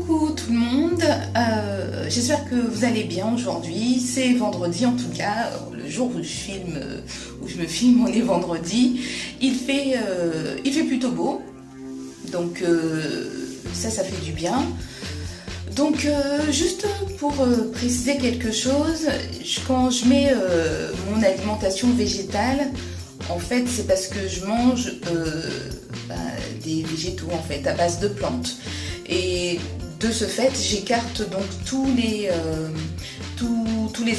Coucou tout le monde, j'espère que vous allez bien aujourd'hui. C'est vendredi en tout cas, le jour où je me filme, on est vendredi. Il fait plutôt beau, donc ça fait du bien. Donc juste pour préciser quelque chose, quand je mets mon alimentation végétale, en fait c'est parce que je mange des végétaux en fait à base de plantes. Et de ce fait, j'écarte donc tous les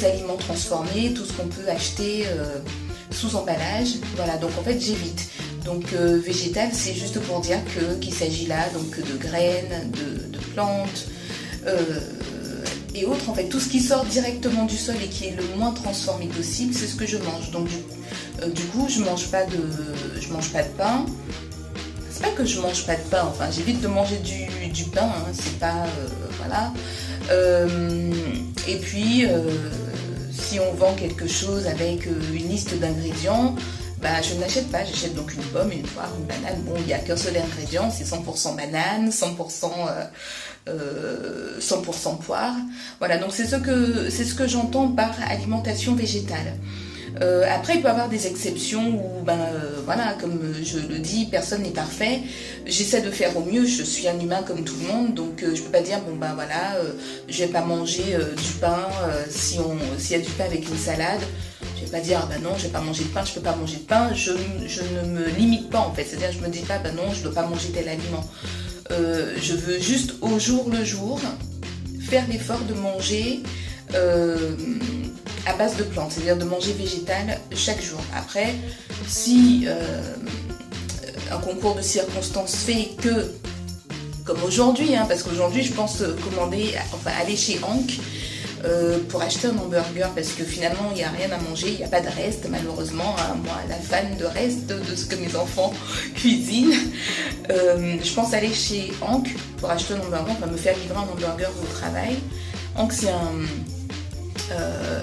aliments transformés, tout ce qu'on peut acheter sous emballage. Voilà, donc en fait j'évite. Donc végétal, c'est juste pour dire qu'il s'agit là donc de graines, de plantes et autres. En fait, tout ce qui sort directement du sol et qui est le moins transformé possible, c'est ce que je mange. Donc du coup, je mange pas de pain. C'est pas que je mange pas de pain, enfin j'évite de manger du pain, hein, c'est pas voilà. Et puis si on vend quelque chose avec une liste d'ingrédients, je ne l'achète pas, j'achète donc une pomme, une poire, une banane. Bon, il n'y a qu'un seul ingrédient, c'est 100% banane, 100% poire. Voilà, donc c'est ce que j'entends par alimentation végétale. Après, il peut y avoir des exceptions où, voilà, comme je le dis, personne n'est parfait. J'essaie de faire au mieux. Je suis un humain comme tout le monde, donc je peux pas dire je vais pas manger du pain s'il y a du pain avec une salade. Je vais pas dire non, je vais pas manger de pain, je peux pas manger de pain. Je ne me limite pas en fait. C'est-à-dire, je me dis pas non, je dois pas manger tel aliment. Je veux juste au jour le jour faire l'effort de manger. À base de plantes, c'est-à-dire de manger végétal chaque jour. Après, si un concours de circonstances fait que, comme aujourd'hui, parce qu'aujourd'hui je pense aller chez Hank pour acheter un hamburger parce que finalement il n'y a rien à manger, il n'y a pas de reste malheureusement, moi la fan de reste de ce que mes enfants cuisinent, je pense aller chez Hank pour acheter un hamburger, on va me faire livrer un hamburger au travail. Hank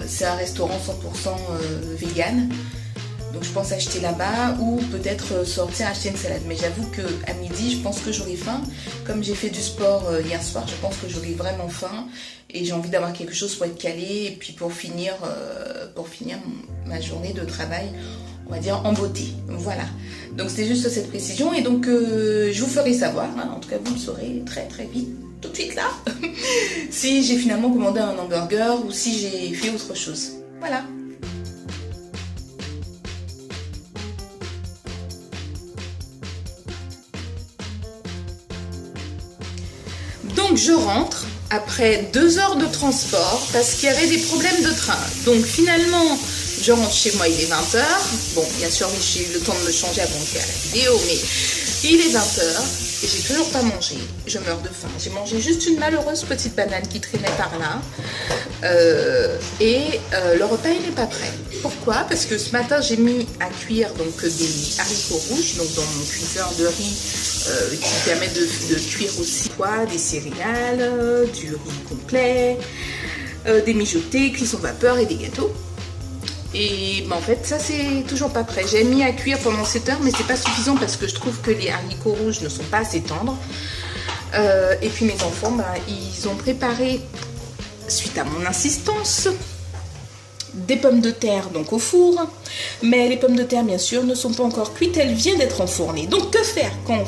c'est un restaurant 100% vegan, donc je pense acheter là-bas ou peut-être sortir acheter une salade. Mais j'avoue qu'à midi, je pense que j'aurai faim. Comme j'ai fait du sport hier soir, je pense que j'aurai vraiment faim et j'ai envie d'avoir quelque chose pour être calée et puis pour finir ma journée de travail, on va dire en beauté. Voilà. Donc c'est juste cette précision et donc je vous ferai savoir. En tout cas, vous le saurez très très vite. Tout de suite là, si j'ai finalement commandé un hamburger ou si j'ai fait autre chose. Voilà. Donc je rentre après 2 heures de transport parce qu'il y avait des problèmes de train. Donc finalement, je rentre chez moi, il est 20h. Bon, bien sûr, j'ai eu le temps de me changer avant de faire la vidéo, mais il est 20h. Et j'ai toujours pas mangé, je meurs de faim. J'ai mangé juste une malheureuse petite banane qui traînait par là. Le repas il n'est pas prêt. Pourquoi? Parce que ce matin j'ai mis à cuire donc des haricots rouges, donc dans mon cuiseur de riz qui permet de cuire aussi des céréales, du riz complet, des mijotés, cuisson vapeur et des gâteaux. Et en fait ça c'est toujours pas prêt. J'ai mis à cuire pendant 7 heures mais c'est pas suffisant parce que je trouve que les haricots rouges ne sont pas assez tendres. Et puis mes enfants ils ont préparé, suite à mon insistance, des pommes de terre donc au four. Mais les pommes de terre bien sûr ne sont pas encore cuites, elles viennent d'être enfournées. Donc que faire quand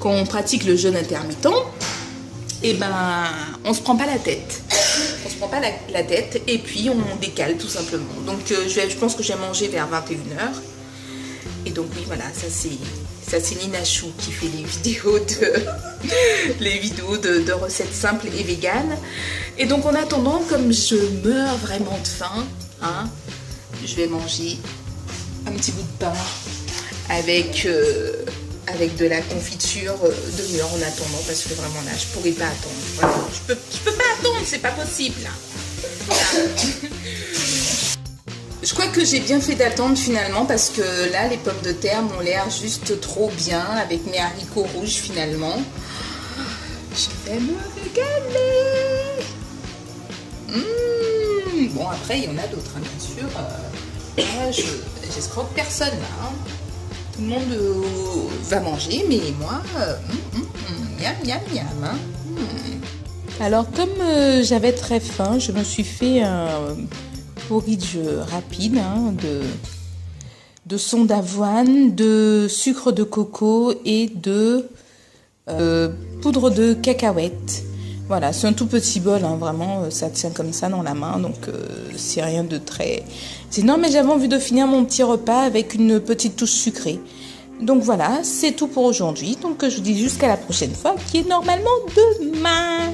on pratique le jeûne intermittent? On se prend pas la tête. On se prend pas la tête et puis on décale tout simplement. Donc je pense que j'ai mangé vers 21h. Et donc oui voilà, ça c'est Nina Chou qui fait les vidéos de recettes simples et véganes. Et donc en attendant, comme je meurs vraiment de faim, je vais manger un petit bout de pain avec de la confiture de mûre en attendant, parce que vraiment là je pourrais pas attendre. Voilà. Je peux pas attendre, c'est pas possible là. Voilà. Je crois que j'ai bien fait d'attendre finalement parce que là les pommes de terre m'ont l'air juste trop bien avec mes haricots rouges finalement. Je vais me régaler. Bon après il y en a d'autres bien sûr. J'escroque personne là. Tout le monde va manger, mais moi, miam, miam, miam. Alors comme j'avais très faim, je me suis fait un porridge rapide de son d'avoine, de sucre de coco et de poudre de cacahuètes. Voilà, c'est un tout petit bol, hein, vraiment, ça tient comme ça dans la main, donc c'est rien de très énorme, mais j'avais envie de finir mon petit repas avec une petite touche sucrée. Donc voilà, c'est tout pour aujourd'hui, donc je vous dis jusqu'à la prochaine fois, qui est normalement demain.